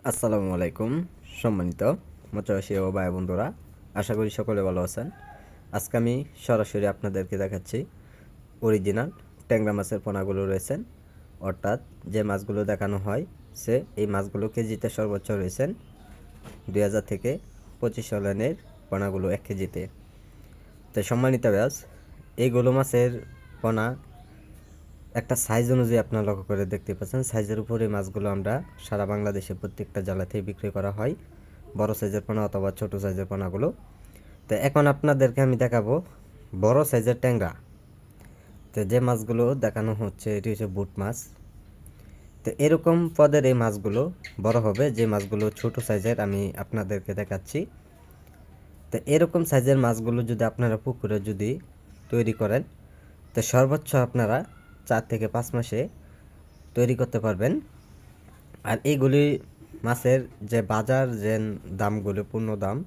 আসসালামু আলাইকুম সম্মানিত মৎস্যচাষী ও ভাই বন্ধুরা, আশা করি সকলে ভালো আছেন। আজকে আমি সরাসরি আপনাদেরকে দেখাচ্ছি অরিজিনাল ট্যাংরা মাছের পোনাগুলো রয়েছেন, অর্থাৎ যে মাছগুলো দেখানো হয় এই মাছগুলো কেজিতে সর্বোচ্চ রয়েছেন 2000 থেকে 2500 লাইনের পোনাগুলো 1 কেজিতে। তো সম্মানিত ব্যাস, এইগুলো মাছের পোনা একটা সাইজ অনুযায়ী আপনারা লক্ষ্য করে দেখতে পাচ্ছেন। সাইজের উপরে মাছগুলো আমরা সারা বাংলাদেশে প্রত্যেকটা জেলাতেই বিক্রি করা হয়, বড় সাইজের পোনা অথবা ছোট সাইজের পোনাগুলো। তো এখন আপনাদেরকে আমি দেখাবো বড় সাইজের ট্যাংরা। তো যে মাছগুলো দেখানো হচ্ছে এটি হচ্ছে বুট মাছ। তো এরকম পদের এই মাছগুলো বড় হবে, যে মাছগুলো ছোট সাইজের আমি আপনাদেরকে দেখাচ্ছি। তো এরকম সাইজের মাছগুলো যদি আপনারা পুকুরে যদি তৈরি করেন, তো সর্বোচ্চ আপনারা 4 থেকে 5 মাসে তৈরি করতে পারবেন। আর এইগুলি মাছের যে বাজার যে দামগুলো পূর্ণ দাম,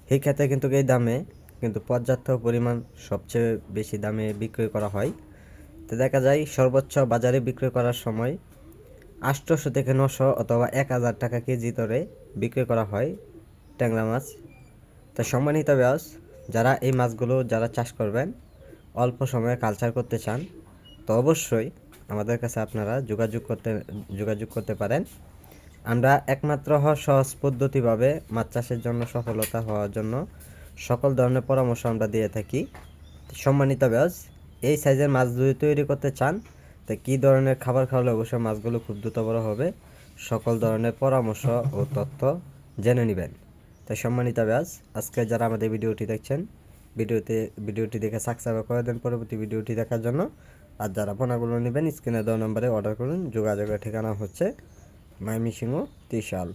সেই ক্ষেত্রে কিন্তু এই দামে কিন্তু পর্যাপ্ত পরিমাণ সবচেয়ে বেশি দামে বিক্রি করা হয়। তো দেখা যায় সর্বোচ্চ বাজারে বিক্রি করার সময় 800 থেকে 900 অথবা 1000 টাকা কেজি দরে বিক্রি করা হয় ট্যাংরা মাছ। তো সম্মানিত ব্যাস, যারা এই মাছগুলো যারা চাষ করবেন, অল্প সময়ে কালচার করতে চান, তো অবশ্যই আমাদের কাছে আপনারা যোগাযোগ করতে পারেন। আমরা একমাত্র সহজ পদ্ধতিভাবে মাছ চাষের জন্য সফলতা হওয়ার জন্য সকল ধরনের পরামর্শ আমরা দিয়ে থাকি। সম্মানিত ব্যাস, এই সাইজের মাছ যদি তৈরি করতে চান, তো কী ধরনের খাবার খাওয়ালে অবশ্যই মাছগুলো খুব দ্রুত বড় হবে, সকল ধরনের পরামর্শ ও তথ্য জেনে নেবেন। তাই সম্মানিত ব্যাস, আজকে যারা আমাদের ভিডিওটি দেখছেন, ভিডিওটি দেখে সাবস্ক্রাইব করে দেন পরবর্তী ভিডিওটি দেখার জন্য। আর যারা পোনাগুলো নেবেন, স্ক্রিনে দেওয়া নম্বরে অর্ডার করুন। যোগাযোগের ঠিকানা হচ্ছে ময়মনসিংহ ত্রিশাল।